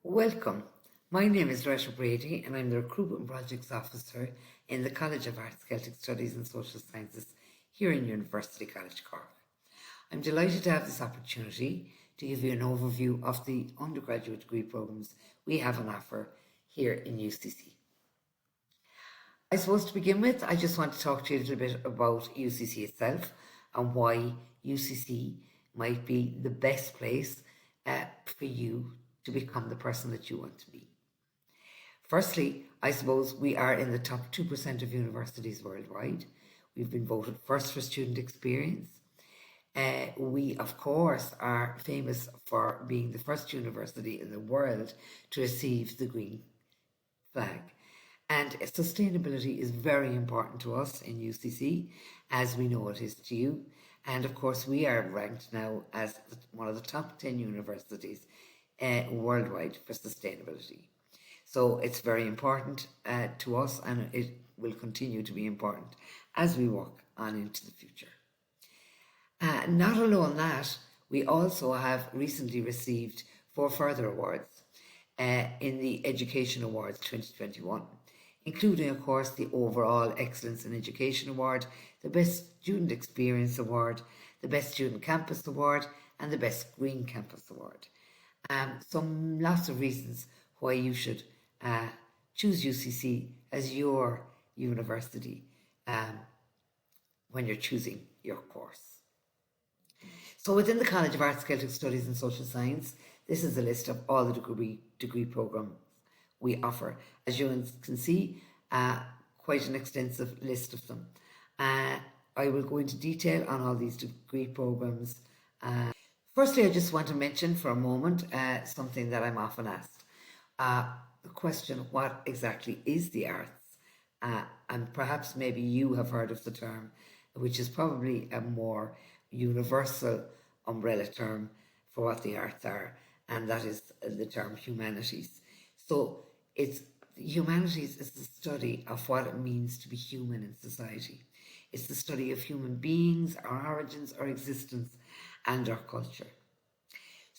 Welcome. My name is Loretta Brady and I'm the Recruitment Projects Officer in the College of Arts, Celtic Studies and Social Sciences here in University College Cork. I'm delighted to have this opportunity to give you an overview of the undergraduate degree programmes we have on offer here in UCC. I suppose to begin with, I just want to talk to you a little bit about UCC itself and why UCC might be the best place for you to become the person that you want to be. Firstly, I suppose we are in the top 2% of universities worldwide. We've been voted first for student experience. We, of course, are famous for being the first university in the world to receive the green flag. And sustainability is very important to us in UCC, as we know it is to you. And of course, we are ranked now as one of the top 10 universities worldwide for sustainability. So it's very important to us, and it will continue to be important as we walk on into the future. Not alone that, we also have recently received 4 further awards in the Education Awards 2021, including, of course, the Overall Excellence in Education Award, the Best Student Experience Award, the Best Student Campus Award, and the Best Green Campus Award. Lots of reasons why you should choose UCC as your university when you're choosing your course. So within the College of Arts, Celtic Studies and Social Science, this is a list of all the degree programmes we offer. As you can see, quite an extensive list of them. I will go into detail on all these degree programmes. Firstly, I just want to mention for a moment something that I'm often asked. The question, what exactly is the arts? And perhaps maybe you have heard of the term, which is probably a more universal umbrella term for what the arts are, and that is the term humanities. So humanities is the study of what it means to be human in society. It's the study of human beings, our origins, our existence, and our culture.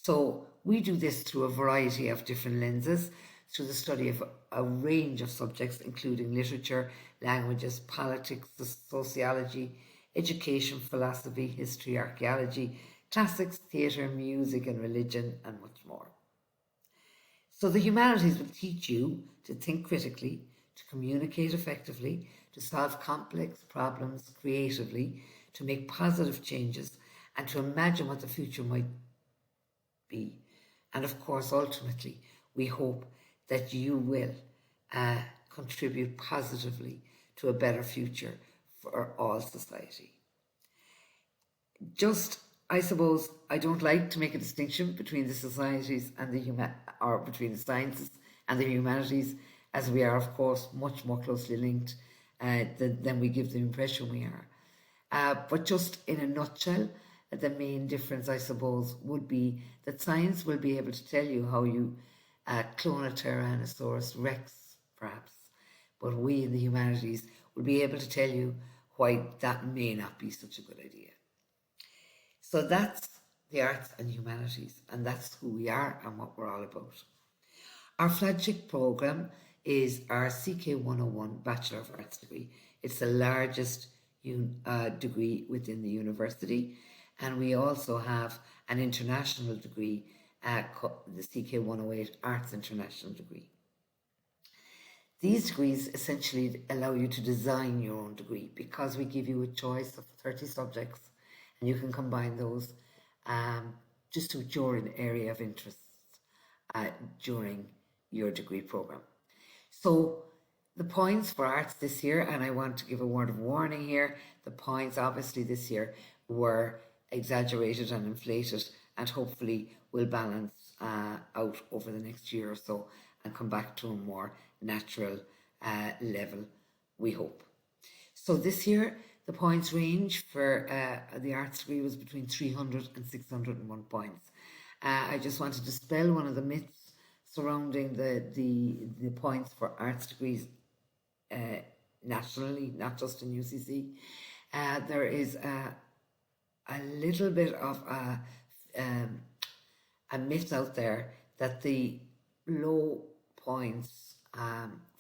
So we do this through a variety of different lenses, through the study of a range of subjects, including literature, languages, politics, sociology, education, philosophy, history, archaeology, classics, theatre, music and religion, and much more. So the humanities will teach you to think critically, to communicate effectively, to solve complex problems creatively, to make positive changes, and to imagine what the future might be. And of course, ultimately, we hope that you will contribute positively to a better future for all society. I suppose I don't like to make a distinction between the societies and between the sciences and the humanities, as we are, of course, much more closely linked than we give the impression we are. But just in a nutshell, the main difference, I suppose, would be that science will be able to tell you how you clone a Tyrannosaurus Rex, perhaps, but we in the humanities will be able to tell you why that may not be such a good idea. So that's the arts and humanities, and that's who we are and what we're all about. Our flagship programme is our CK101 Bachelor of Arts degree. It's the largest degree within the university, and we also have an international degree, the CK108 Arts International degree. These degrees essentially allow you to design your own degree because we give you a choice of 30 subjects and you can combine those just to your area of interest during your degree programme. So the points for arts this year, and I want to give a word of warning here, the points obviously this year were exaggerated and inflated and hopefully will balance out over the next year or so and come back to a more natural level, we hope. So this year, the points range for the arts degree was between 300 and 601 points. I just want to dispel one of the myths surrounding the points for arts degrees nationally, not just in UCC. There is a little bit of a myth out there that the low points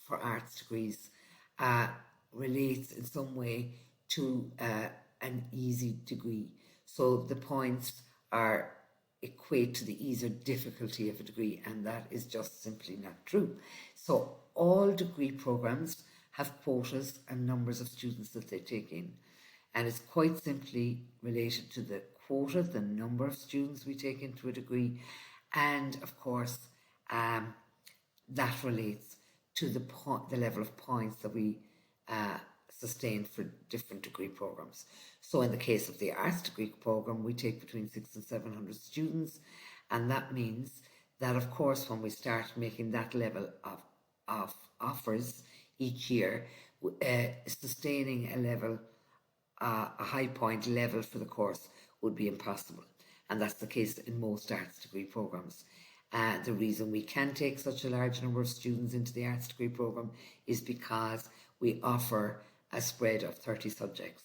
for arts degrees relates in some way to an easy degree. So the points are equate to the ease or difficulty of a degree, and that is just simply not true. So all degree programs have quotas and numbers of students that they take in, and it's quite simply related to the quota, the number of students we take into a degree, and of course that relates to the level of points that we sustain for different degree programs. So in the case of the arts degree program, we take between 600 and 700 students, and that means that of course when we start making that level of offers each year, sustaining a level, a high point level for the course would be impossible, and that's the case in most arts degree programs. The reason we can take such a large number of students into the arts degree program is because we offer a spread of 30 subjects.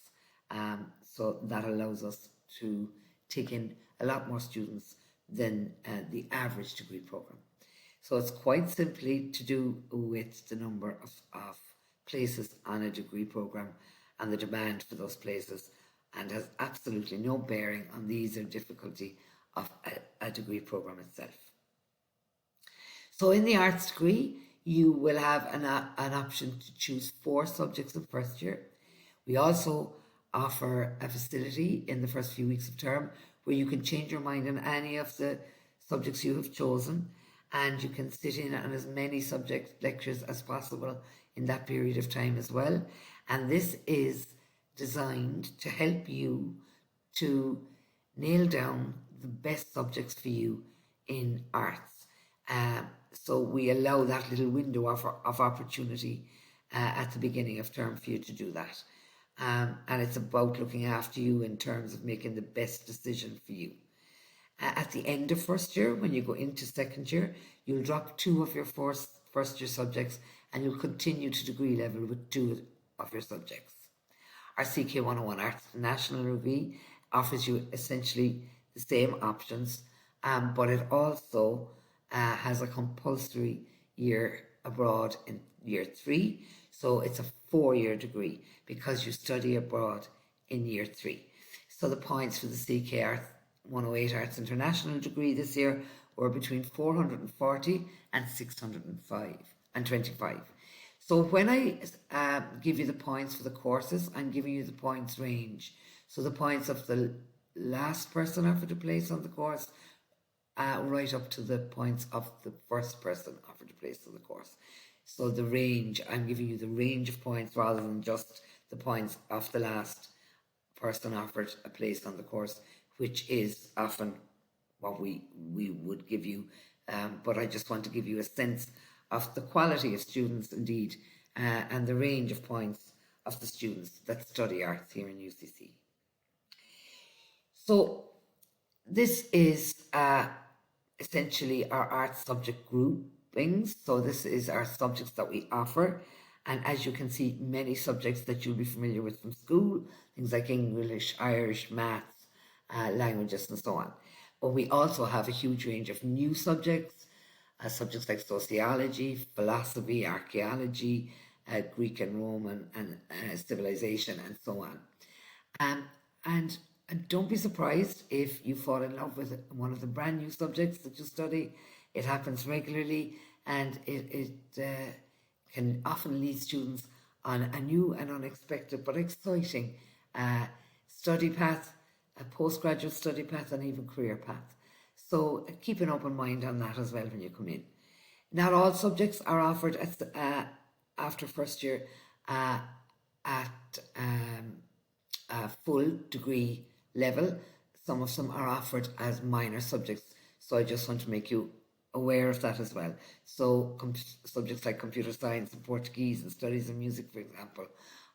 So that allows us to take in a lot more students than the average degree program. So it's quite simply to do with the number of places on a degree program and the demand for those places, and has absolutely no bearing on the ease or difficulty of a degree program itself. So in the arts degree, you will have an option to choose 4 subjects in first year. We also offer a facility in the first few weeks of term where you can change your mind on any of the subjects you have chosen, and you can sit in on as many subject lectures as possible in that period of time as well. And this is designed to help you to nail down the best subjects for you in arts. So we allow that little window of opportunity at the beginning of term for you to do that. And it's about looking after you in terms of making the best decision for you. At the end of first year, when you go into second year, you'll drop 2 of your first year subjects, and you'll continue to degree level with 2 of your subjects. Our CK 101 Arts National Review offers you essentially the same options, but it also has a compulsory year abroad in year 3. So it's a 4-year degree because you study abroad in year 3. So the points for the CK Arts 108 Arts International degree this year were between 440 and 625. So when I give you the points for the courses, I'm giving you the points range. So the points of the last person offered a place on the course, right up to the points of the first person offered a place on the course. So the range, I'm giving you the range of points rather than just the points of the last person offered a place on the course, which is often what we would give you. But I just want to give you a sense of the quality of students indeed, and the range of points of the students that study arts here in UCC. So this is essentially our arts subject groupings. So this is our subjects that we offer. And as you can see, many subjects that you'll be familiar with from school, things like English, Irish, maths, languages, and so on. But we also have a huge range of new subjects, subjects like sociology, philosophy, archaeology, Greek and Roman, and civilization, and so on. And don't be surprised if you fall in love with one of the brand new subjects that you study. It happens regularly, and it can often lead students on a new and unexpected but exciting study path, a postgraduate study path, and even career path. So keep an open mind on that as well when you come in. Not all subjects are offered after first year at full degree level. Some of them are offered as minor subjects. So I just want to make you aware of that as well. So subjects like computer science and Portuguese and studies of music, for example,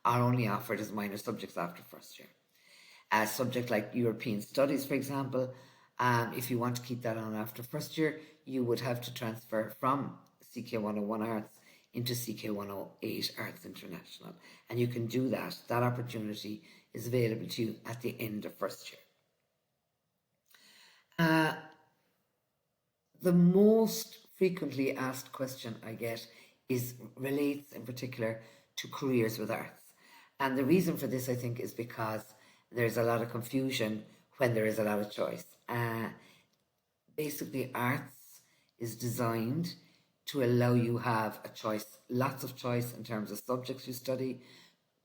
are only offered as minor subjects after first year. A subject like European studies, for example, if you want to keep that on after first year, you would have to transfer from CK 101 Arts into CK 108 Arts International. And you can do that. That opportunity is available to you at the end of first year. The most frequently asked question I get relates in particular to careers with arts. And the reason for this, I think, is because there's a lot of confusion when there is a lot of choice. Basically, arts is designed to allow you have a choice, lots of choice in terms of subjects you study,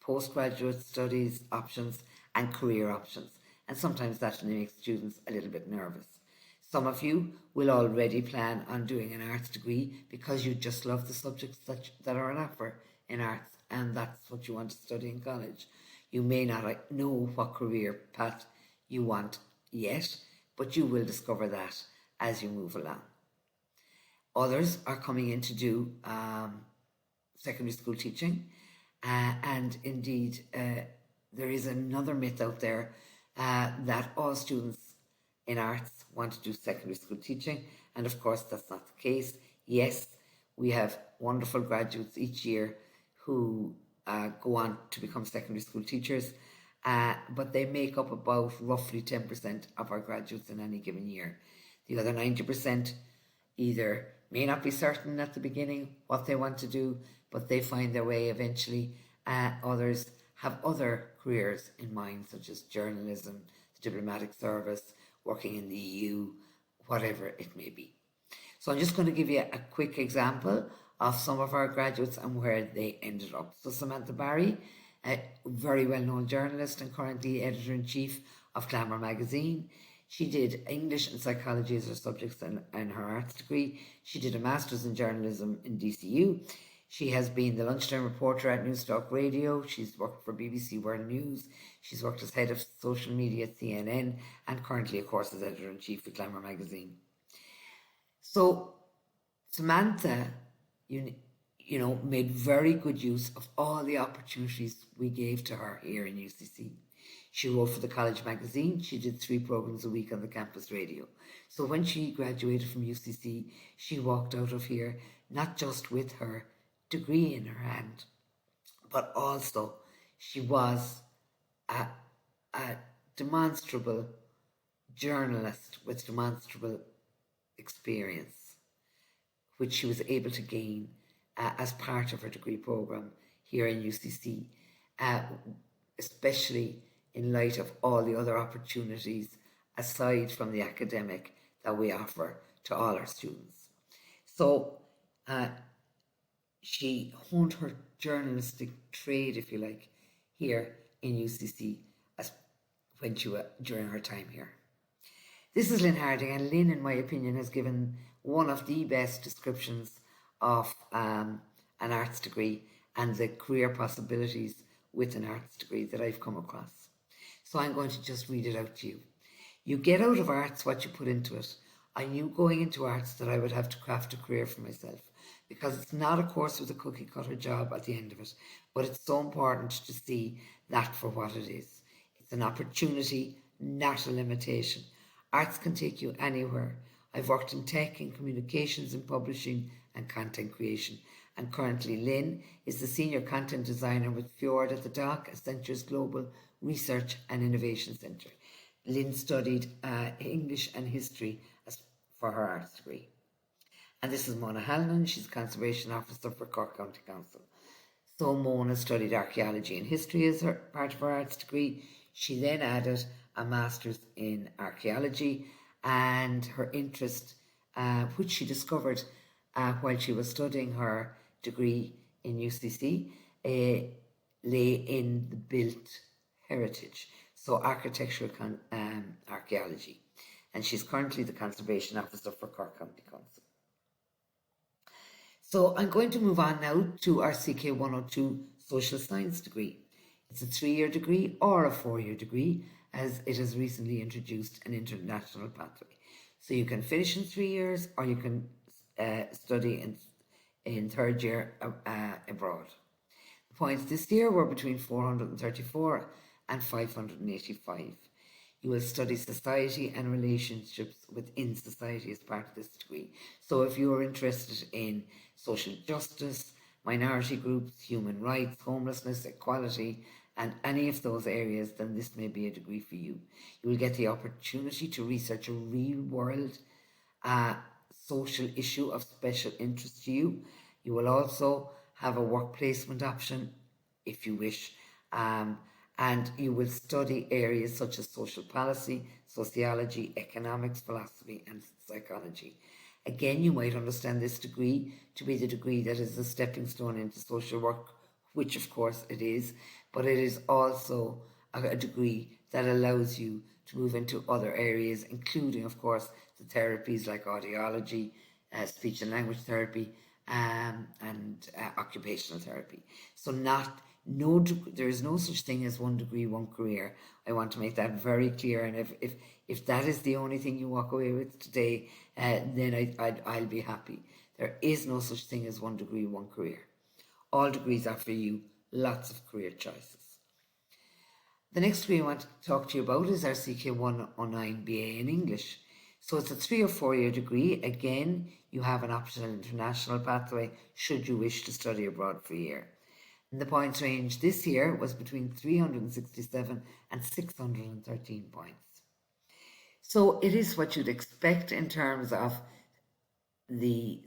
postgraduate studies options, and career options. And sometimes that makes students a little bit nervous. Some of you will already plan on doing an arts degree because you just love the subjects that are on offer in arts, and that's what you want to study in college. You may not know what career path you want yet, but you will discover that as you move along. Others are coming in to do secondary school teaching, and indeed there is another myth out there that all students in arts want to do secondary school teaching, and of course that's not the case. Yes, we have wonderful graduates each year who go on to become secondary school teachers, but they make up about roughly 10% of our graduates in any given year. The other 90% either may not be certain at the beginning what they want to do, but they find their way eventually. Others have other careers in mind, such as journalism, the diplomatic service, working in the EU, whatever it may be. So I'm just going to give you a quick example of some of our graduates and where they ended up. So Samantha Barry, a very well-known journalist and currently editor-in-chief of Glamour magazine. She did English and psychology as her subjects in her arts degree. She did a master's in journalism in DCU. She has been the lunchtime reporter at Newstalk Radio. She's worked for BBC World News. She's worked as head of social media at CNN and currently, of course, as editor-in-chief of Glamour magazine. So Samantha, you know, made very good use of all the opportunities we gave to her here in UCC. She wrote for the college magazine. She did 3 programs a week on the campus radio. So when she graduated from UCC, she walked out of here not just with her degree in her hand, but also she was a demonstrable journalist with demonstrable experience, which she was able to gain as part of her degree program here in UCC, especially in light of all the other opportunities aside from the academic that we offer to all our students. So she honed her journalistic trade, if you like, here in UCC during her time here. This is Lynn Harding, and Lynn, in my opinion, has given one of the best descriptions of an arts degree and the career possibilities with an arts degree that I've come across. So I'm going to just read it out to you. You get out of arts what you put into it. I knew going into arts that I would have to craft a career for myself, because it's not a course with a cookie cutter job at the end of it, but it's so important to see that for what it is. It's an opportunity, not a limitation. Arts can take you anywhere. I've worked in tech, in communications, in publishing and content creation. And currently Lynn is the senior content designer with Fjord at the Dock, Accenture's Global Research and Innovation Centre. Lynn studied English and history for her arts degree. And this is Mona Hallinan. She's Conservation Officer for Cork County Council. So Mona studied archaeology and history as part of her arts degree. She then added a master's in archaeology, and her interest, which she discovered while she was studying her degree in UCC, lay in the built heritage, so architectural archaeology. And she's currently the Conservation Officer for Cork County Council. So I'm going to move on now to our CK 102 Social Science degree. It's a 3-year degree or a 4-year degree, as it has recently introduced an international pathway. So you can finish in 3 years, or you can study in 3rd year abroad. The points this year were between 434 and 585. You will study society and relationships within society as part of this degree. So if you are interested in social justice, minority groups, human rights, homelessness, equality, and any of those areas, then this may be a degree for you. You will get the opportunity to research a real-world social issue of special interest to you. You will also have a work placement option if you wish, and you will study areas such as social policy, sociology, economics, philosophy, and psychology. Again, you might understand this degree to be the degree that is a stepping stone into social work, which of course it is, but it is also a degree that allows you to move into other areas, including, of course, the therapies like audiology, speech and language therapy, and occupational therapy. So there is no such thing as one degree, one career. I want to make that very clear. And if that is the only thing you walk away with today, then I'll be happy. There is no such thing as one degree, one career. All degrees offer you lots of career choices. The next degree I want to talk to you about is our CK 109 BA in English. So it's a 3 or 4 year degree. Again, you have an optional international pathway should you wish to study abroad for a year. And the points range this year was between 367 and 613 points. So it is what you'd expect in terms of the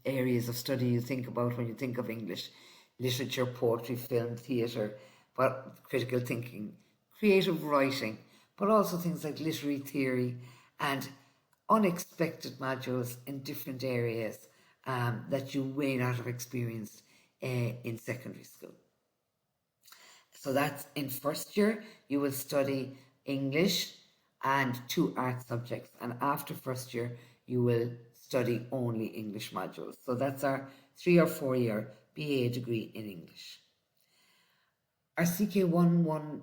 areas of study you think about when you think of English: literature, poetry, film, theatre, but critical thinking, creative writing, but also things like literary theory and unexpected modules in different areas that you may not have experienced in secondary school. So that's in first year, you will study English and 2 art subjects, and after first year, you will study only English modules. So that's our 3 or 4 year BA degree in English. Our CK 110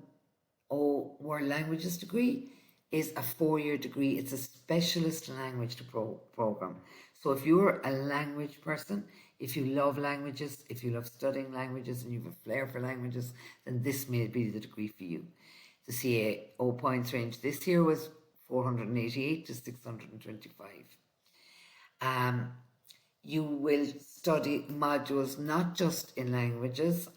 World Languages degree is a 4 year degree. It's a specialist language program. So if you're a language person, if you love languages, if you love studying languages and you have a flair for languages, then this may be the degree for you. The CAO points range this year was 488 to 625. You will study modules not just in languages,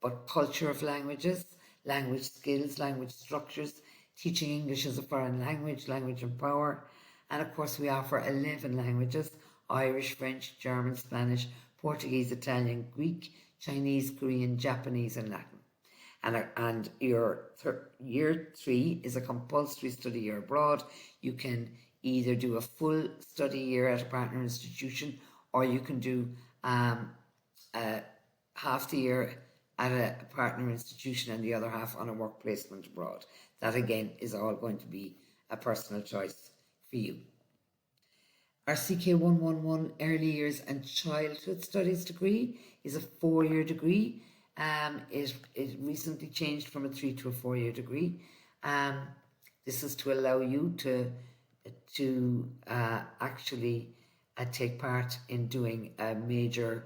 but culture of languages, language skills, language structures, teaching English as a foreign language, language and power. And of course, we offer 11 languages: Irish, French, German, Spanish, Portuguese, Italian, Greek, Chinese, Korean, Japanese, and Latin. And your year 3 is a compulsory study year abroad. You can either do a full study year at a partner institution, or you can do half the year at a partner institution and the other half on a work placement abroad. That again is all going to be a personal choice for you. Our CK 111 Early Years and Childhood Studies degree is a 4 year degree. It recently changed from a 3 to a 4 year degree. This is to allow you to actually take part in doing a major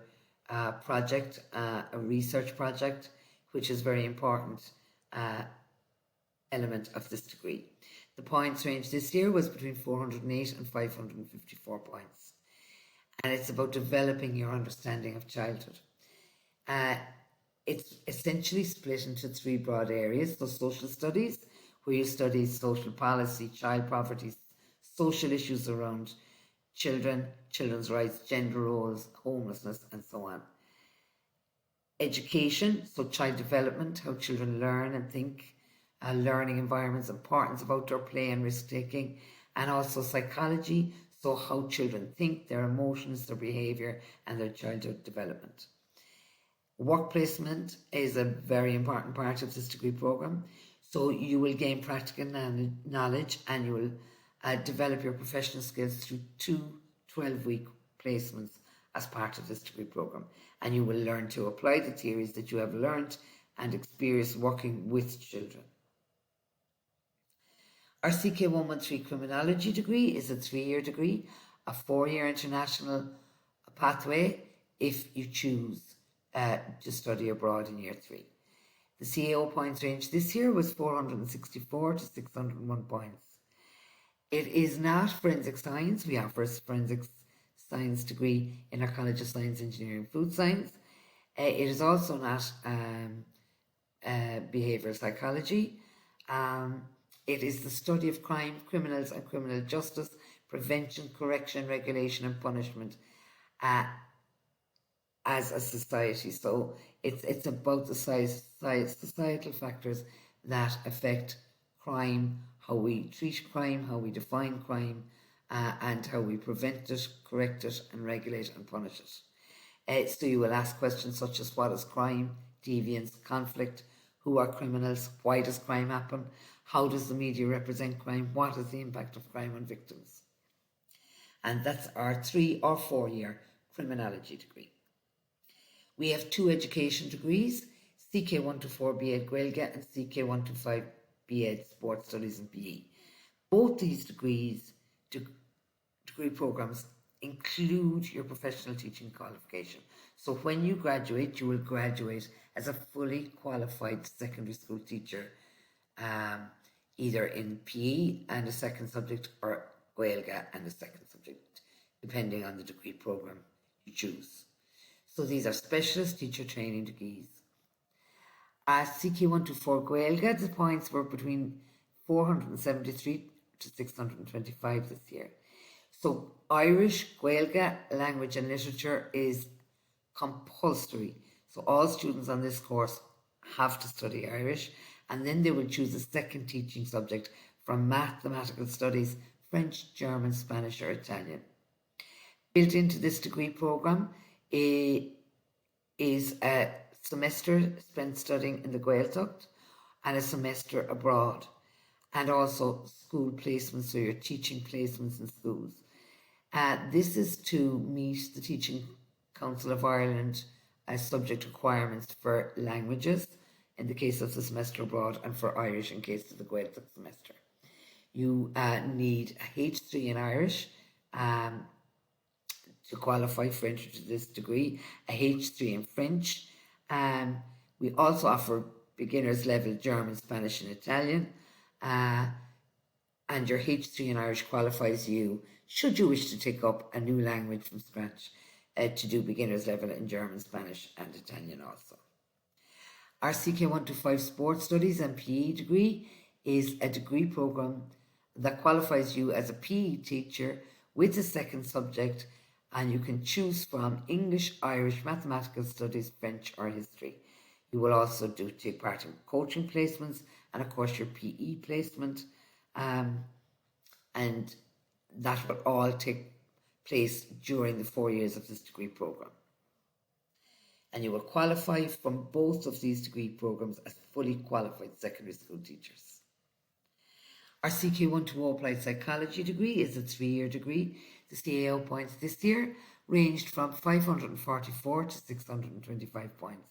project, a research project, which is very important element of this degree. The points range this year was between 408 and 554 points. And it's about developing your understanding of childhood. It's essentially split into 3 broad areas. So social studies, where you study social policy, child poverty, social issues around children, children's rights, gender roles, homelessness, and so on. Education, so child development, how children learn and think, learning environments, importance of outdoor play and risk-taking, and also psychology, so how children think, their emotions, their behaviour, and their childhood development. Work placement is a very important part of this degree programme. So you will gain practical knowledge and you will develop your professional skills through 2 12-week placements as part of this degree programme. And you will learn to apply the theories that you have learned and experience working with children. Our CK 113 Criminology degree is a 3 year degree, a 4 year international pathway if you choose to study abroad in year 3. The CAO points range this year was 464 to 601 points. It is not forensic science. We offer a forensic science degree in our College of Science, Engineering, Food Science. It is also not behavioural psychology. It is the study of crime, criminals and criminal justice, prevention, correction, regulation, and punishment as a society. So it's about the societal factors that affect crime, how we treat crime, how we define crime, and how we prevent it, correct it, and regulate and punish it. So you will ask questions such as what is crime, deviance, conflict, who are criminals, why does crime happen, how does the media represent crime, what is the impact of crime on victims. And that's our 3 or 4 year criminology degree. We have 2 education degrees, CK1 to 4 BEd Gaeilge and CK1 to 5 BEd Sports Studies and PE. Both these degree programs include your professional teaching qualification. So when you graduate, you will graduate as a fully qualified secondary school teacher, either in PE and a second subject or Gaeilge and a second subject, depending on the degree program you choose. So these are specialist teacher training degrees. At CK1 to 4 Gaeilge, the points were between 473 to 625 this year. So Irish, Gaeilge, language and literature is compulsory. So all students on this course have to study Irish, and then they will choose a second teaching subject from mathematical studies, French, German, Spanish or Italian. Built into this degree program is a semester spent studying in the Gaeltacht and a semester abroad, and also school placements, so your teaching placements in schools. This is to meet the Teaching Council of Ireland subject requirements for languages in the case of the semester abroad, and for Irish in case of the Gaeltacht semester. You need a H3 in Irish to qualify for entry to this degree, a H3 in French. We also offer beginners level German, Spanish and Italian. And your H3 in Irish qualifies you, should you wish to take up a new language from scratch, to do beginners level in German, Spanish and Italian also. Our CK1 to 5 Sports Studies and PE degree is a degree program that qualifies you as a PE teacher with a second subject, and you can choose from English, Irish, mathematical studies, French or history. You will also take part in coaching placements and of course your PE placement, and that will all take place during the 4 years of this degree program. And you will qualify from both of these degree programs as fully qualified secondary school teachers. Our CK120 Applied Psychology degree is a 3-year degree. The CAO points this year ranged from 544 to 625 points.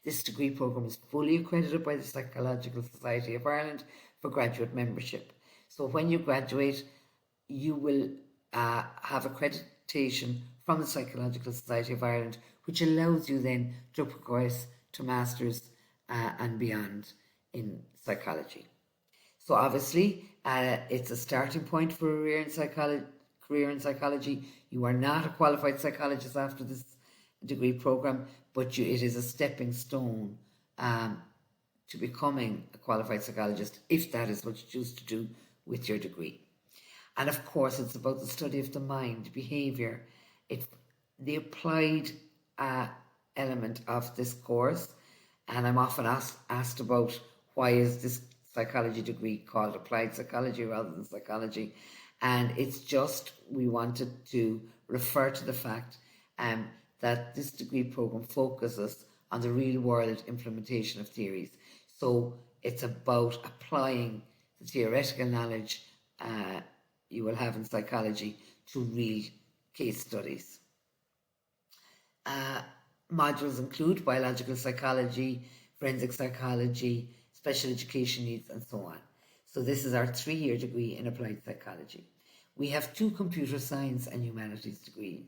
This degree program is fully accredited by the Psychological Society of Ireland for graduate membership. So when you graduate, you will have accreditation from the Psychological Society of Ireland, which allows you then to progress to masters and beyond in psychology. So obviously, it's a starting point for a career in psychology. You are not a qualified psychologist after this degree program, but it is a stepping stone to becoming a qualified psychologist, if that is what you choose to do with your degree. And of course, it's about the study of the mind, behaviour. The applied element of this course, and I'm often asked about why is this psychology degree called applied psychology rather than psychology, and it's just we wanted to refer to the fact that this degree program focuses on the real world implementation of theories. So it's about applying the theoretical knowledge you will have in psychology to real case studies. Modules include biological psychology, forensic psychology, special education needs, and so on. So this is our 3-year degree in applied psychology. We have 2 computer science and humanities degrees.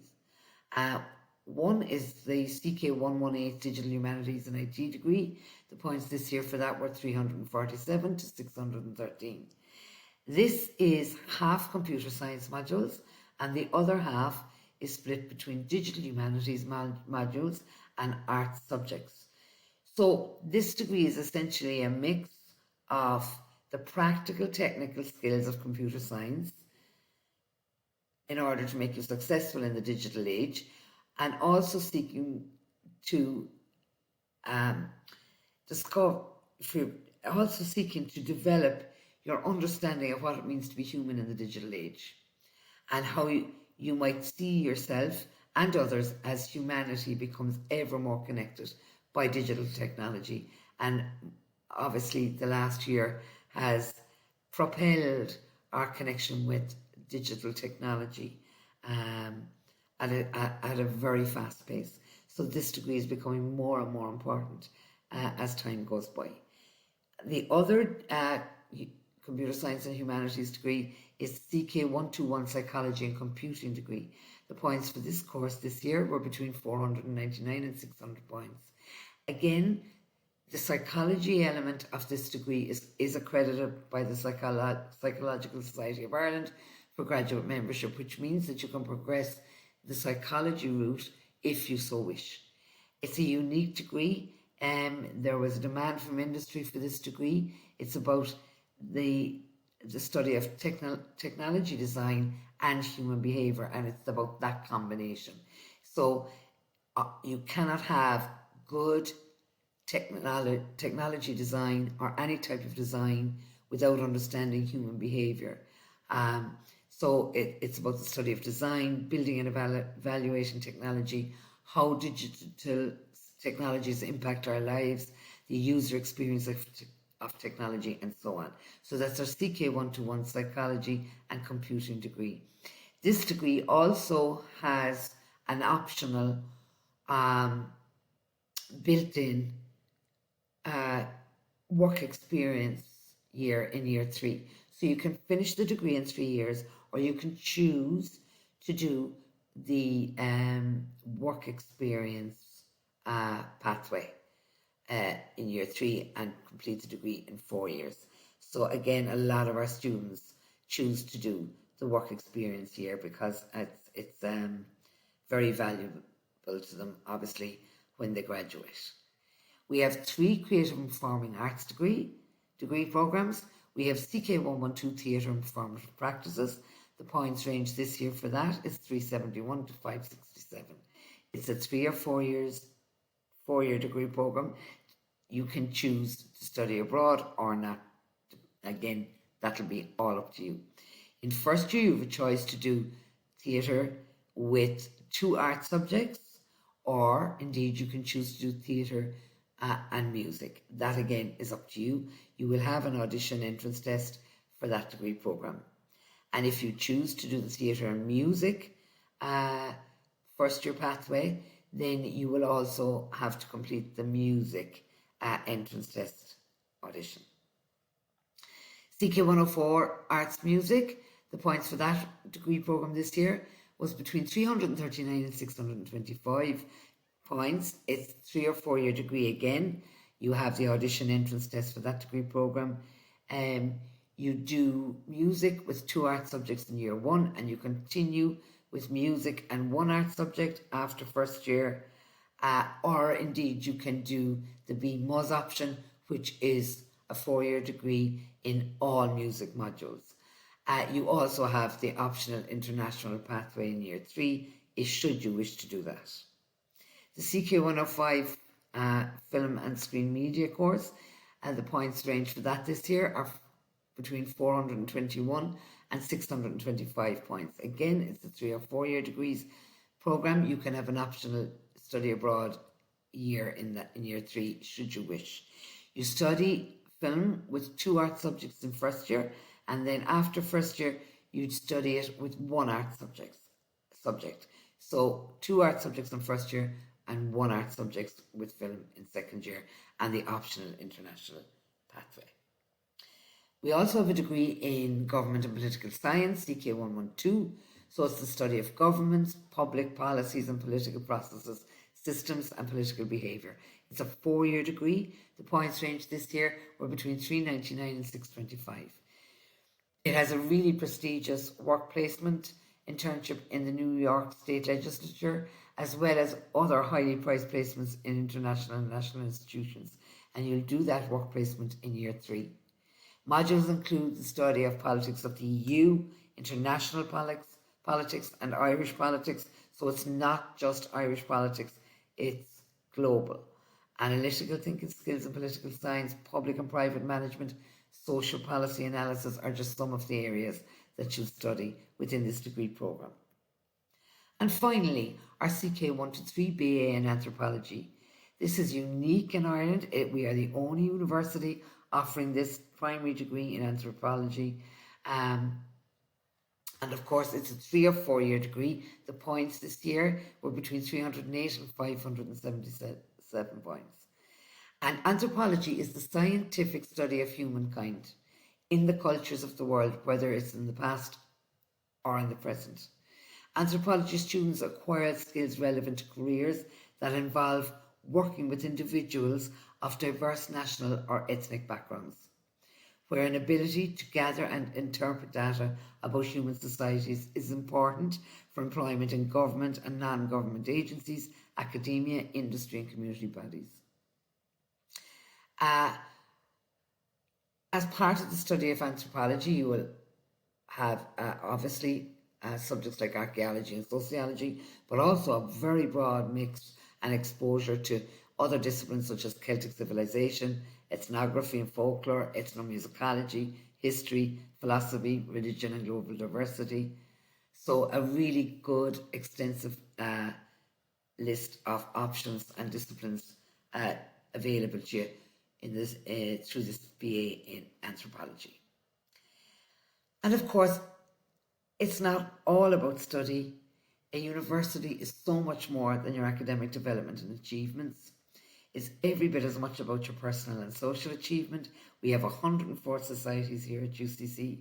One is the CK118 Digital Humanities and IT degree. The points this year for that were 347 to 613. This is half computer science modules, and the other half is split between digital humanities modules and arts subjects. So this degree is essentially a mix of the practical technical skills of computer science in order to make you successful in the digital age, and also seeking to discover, if you're also seeking to develop your understanding of what it means to be human in the digital age, and how you might see yourself and others as humanity becomes ever more connected by digital technology. And obviously the last year has propelled our connection with digital technology at a very fast pace. So this degree is becoming more and more important as time goes by. The other computer science and humanities degree is CK 121 psychology and computing degree. The points for this course this year were between 499 and 600 points. Again, the psychology element of this degree is accredited by the Psychological Society of Ireland for graduate membership, which means that you can progress the psychology route if you so wish. It's a unique degree. There was a demand from industry for this degree. It's about the study of technology design and human behaviour, and it's about that combination. So you cannot have good technology design or any type of design without understanding human behaviour. So it's about the study of design, building and evaluating technology, how digital technologies impact our lives, the user experience of technology, and so on. So that's our CK 121 psychology and computing degree. This degree also has an optional built-in work experience year in year 3. So you can finish the degree in 3 years, or you can choose to do the work experience pathway in year 3 and complete the degree in 4 years. So again, a lot of our students choose to do the work experience year because it's very valuable to them, obviously, when they graduate. We have 3 creative and performing arts degree programs. We have CK 112 theatre and performative practices. The points range this year for that is 371 to 567. It's a 3 or 4 years, 4-year degree program. You can choose to study abroad or not. Again, that'll be all up to you. In first year, you have a choice to do theatre with 2 art subjects, or indeed you can choose to do theatre and music. That again is up to you. You will have an audition entrance test for that degree program. And if you choose to do the theatre and music first year pathway, then you will also have to complete the music entrance test audition. CK 104 Arts Music, the points for that degree program this year was between 339 and 625 points. It's 3 or 4 year degree again. You have the audition entrance test for that degree program. You do music with 2 art subjects in year 1, and you continue with music and 1 art subject after first year, or indeed you can do the B-Mus option, which is a 4-year degree in all music modules. You also have the optional international pathway in year 3, should you wish to do that. The CK 105 film and screen media course, and the points range for that this year are between 421 and 625 points. Again, it's a 3 or 4 year degrees program. You can have an optional study abroad year in year 3, should you wish. You study film with 2 art subjects in first year, and then after first year, you'd study it with 1 art subject. So 2 art subjects in first year and 1 art subject with film in second year, and the optional international pathway. We also have a degree in Government and Political Science, CK 112. So it's the study of governments, public policies and political processes, systems and political behaviour. It's a 4-year degree. The points range this year were between 399 and 625. It has a really prestigious work placement internship in the New York State Legislature, as well as other highly prized placements in international and national institutions. And you'll do that work placement in year 3. Modules include the study of politics of the EU, international politics, politics and Irish politics. So it's not just Irish politics, it's global. Analytical thinking skills in political science, public and private management, social policy analysis are just some of the areas that you'll study within this degree programme. And finally, our CK123 BA in Anthropology. This is unique in Ireland. We are the only university offering this primary degree in anthropology. And of course, it's a 3 or 4 year degree. The points this year were between 308 and 577 points. And anthropology is the scientific study of humankind in the cultures of the world, whether it's in the past or in the present. Anthropology students acquire skills relevant to careers that involve working with individuals of diverse national or ethnic backgrounds, where an ability to gather and interpret data about human societies is important for employment in government and non-government agencies, academia, industry and community bodies. As part of the study of anthropology, you will have obviously subjects like archaeology and sociology, but also a very broad mix and exposure to other disciplines such as Celtic civilization, ethnography and folklore, ethnomusicology, history, philosophy, religion and global diversity. So a really good, extensive list of options and disciplines available to you in this through this BA in anthropology. And of course, it's not all about study. A university is so much more than your academic development and achievements. It's every bit as much about your personal and social achievement. We have 104 societies here at UCC.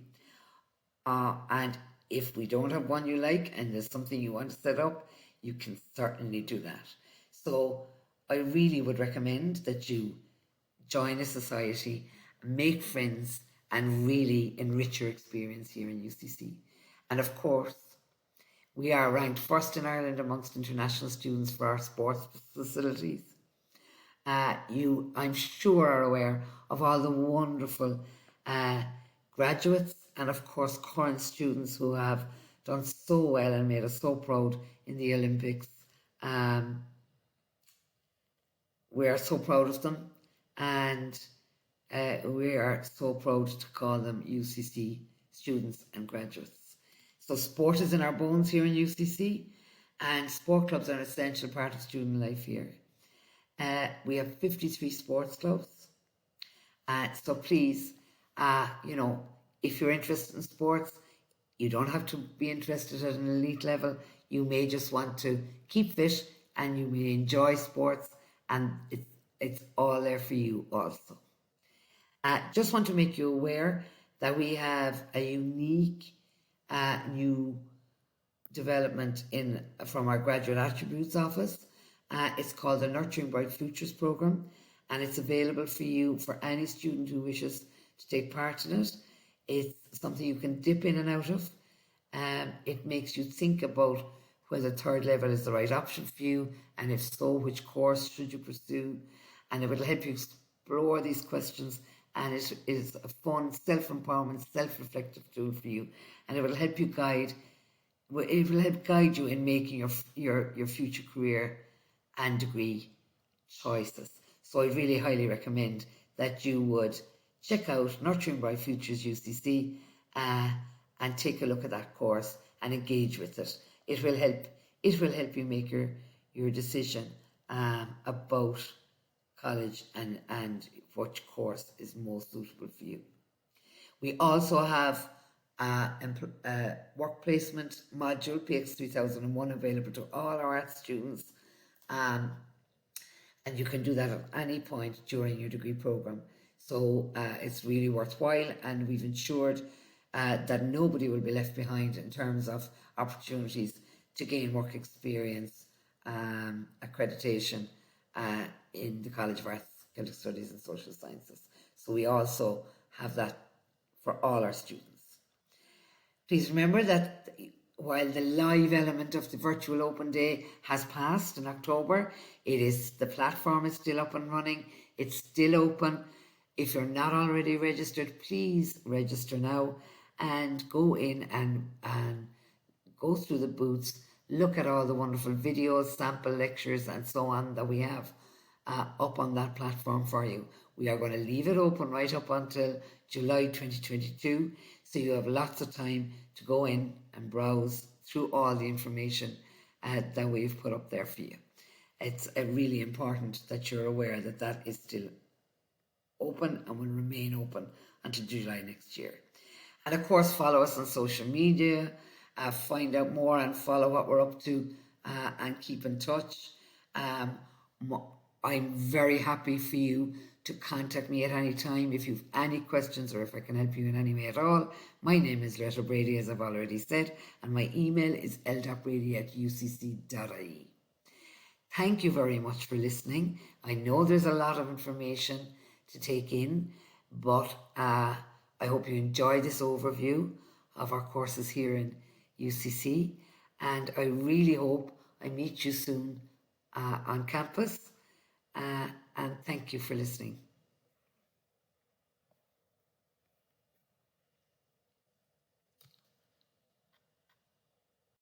And if we don't have one you like and there's something you want to set up, you can certainly do that. So I really would recommend that you join a society, make friends, and really enrich your experience here in UCC. And of course, we are ranked first in Ireland amongst international students for our sports facilities. You, I'm sure, are aware of all the wonderful graduates and, of course, current students who have done so well and made us so proud in the Olympics. We are so proud of them, and we are so proud to call them UCC students and graduates. So sport is in our bones here in UCC, and sport clubs are an essential part of student life here. We have 53 sports clubs. So please, if you're interested in sports, you don't have to be interested at an elite level. You may just want to keep fit and you may enjoy sports, and it's all there for you also. Just want to make you aware that we have a unique new development from our Graduate Attributes Office. It's called the Nurturing Bright Futures Programme, and it's available for you for any student who wishes to take part in it. It's something you can dip in and out of. It makes you think about whether third level is the right option for you, and if so, which course should you pursue. And it will help you explore these questions, and it is a fun, self-empowerment, self-reflective tool for you, and it will help you guide you in making your future career and degree choices. So I really highly recommend that you would check out Nurturing Bright Futures UCC and take a look at that course and engage with it. It will help you make your decision about college and what course is most suitable for you. We also have a work placement module, PX 3001, available to all our arts students. And you can do that at any point during your degree programme. So it's really worthwhile, and we've ensured that nobody will be left behind in terms of opportunities to gain work experience, accreditation in the College of Arts, Celtic Studies and Social Sciences. So we also have that for all our students. Please remember that while the live element of the virtual open day has passed in October, the platform is still up and running. It's still open. If you're not already registered, please register now and go in and go through the booths, look at all the wonderful videos, sample lectures, and so on that we have up on that platform for you. We are going to leave it open right up until July 2022, so you have lots of time to go in and browse through all the information that we've put up there for you. It's really important that you're aware that that is still open and will remain open until July next year. And of course, follow us on social media, find out more and follow what we're up to, and keep in touch. I'm very happy for you to contact me at any time if you've any questions or if I can help you in any way at all. My name is Loretta Brady, as I've already said, and my email is l.brady@ucc.ie. Thank you very much for listening. I know there's a lot of information to take in, but I hope you enjoy this overview of our courses here in UCC, and I really hope I meet you soon on campus, and thank you for listening.